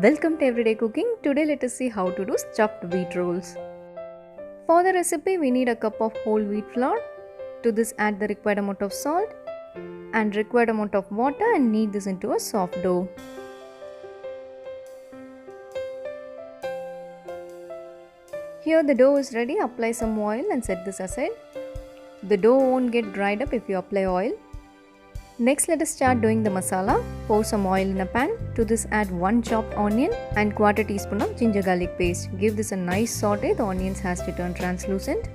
Welcome to Everyday Cooking. Today let us see how to do stuffed wheat rolls. For the recipe we need a cup of whole wheat flour. To this add the required amount of salt and required amount of water and knead this into a soft dough. Here the dough is ready. Apply some oil and set this aside. The dough won't get dried up if you apply oil. Next let us start doing the masala. Pour some oil in a pan. To this add 1 chopped onion and quarter teaspoon of ginger garlic paste. Give this a nice saute. The onions has to turn translucent.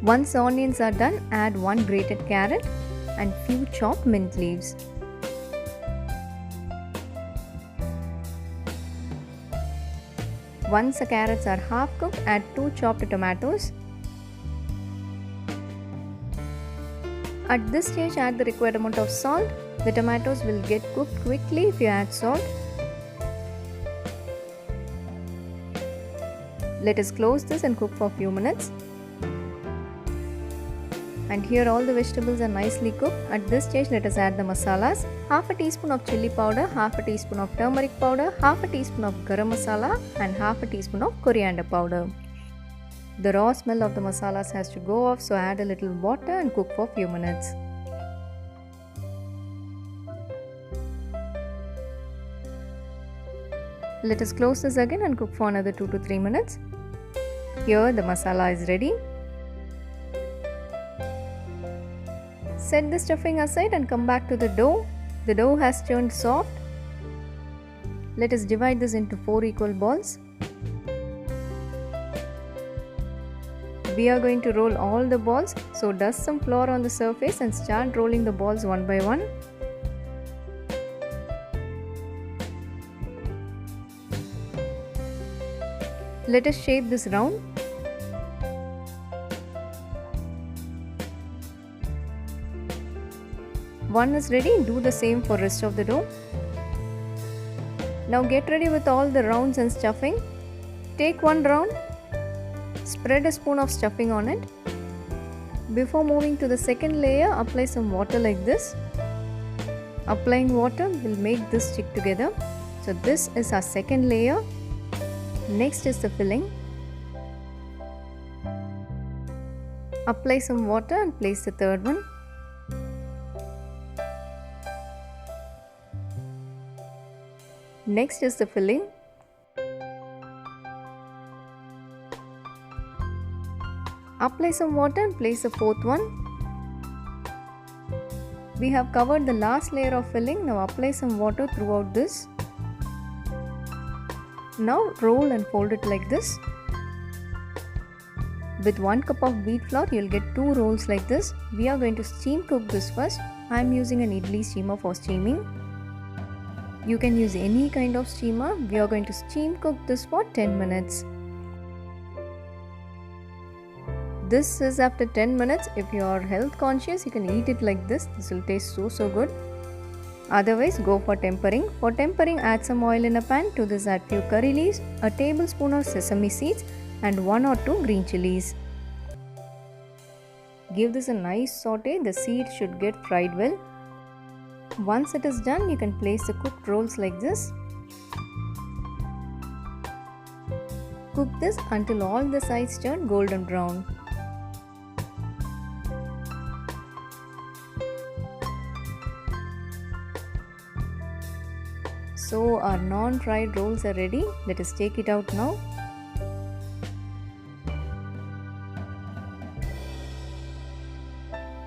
Once the onions are done, add 1 grated carrot and few chopped mint leaves. Once the carrots are half cooked, add 2 chopped tomatoes. At this stage, add the required amount of salt. The tomatoes will get cooked quickly if you add salt. Let us close this and cook for a few minutes. And here all the vegetables are nicely cooked. At this stage, let us add the masalas. Half a teaspoon of chilli powder, half a teaspoon of turmeric powder, half a teaspoon of garam masala and half a teaspoon of coriander powder. The raw smell of the masalas has to go off, so add a little water and cook for a few minutes. Let us close this again and cook for another 2 to 3 minutes. Here the masala is ready. Set the stuffing aside and come back to the dough. The dough has turned soft. Let us divide this into 4 equal balls. We are going to roll all the balls, so dust some flour on the surface and start rolling the balls one by one. Let us shape this round. One is ready, do the same for rest of the dough. Now get ready with all the rounds and stuffing. Take one round. Spread a spoon of stuffing on it. Before moving to the second layer, apply some water like this. Applying water will make this stick together. So this is our second layer. Next is the filling. Apply some water and place the third one. Next is the filling. Apply some water and place the fourth one. We have covered the last layer of filling. Now apply some water throughout this. Now roll and fold it like this. With 1 cup of wheat flour, you will get 2 rolls like this. We are going to steam cook this first. I am using an idli steamer for steaming. You can use any kind of steamer. We are going to steam cook this for 10 minutes. This is after 10 minutes. If you are health conscious, you can eat it like this. This will taste so good. Otherwise, go for tempering. For tempering, add some oil in a pan. To this add few curry leaves, a tablespoon of sesame seeds and 1 or 2 green chilies. Give this a nice saute. The seeds should get fried well. Once it is done, you can place the cooked rolls like this. Cook this until all the sides turn golden brown. So our non-fried rolls are ready. Let us take it out now.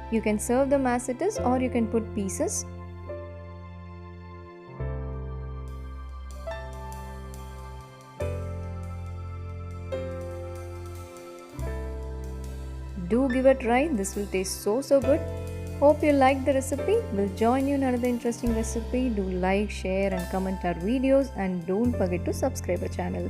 You can serve them as it is or you can put pieces. Do give it a try. This will taste so good. Hope you liked the recipe. We'll join you in another interesting recipe. Do like, share and comment our videos and don't forget to subscribe our channel.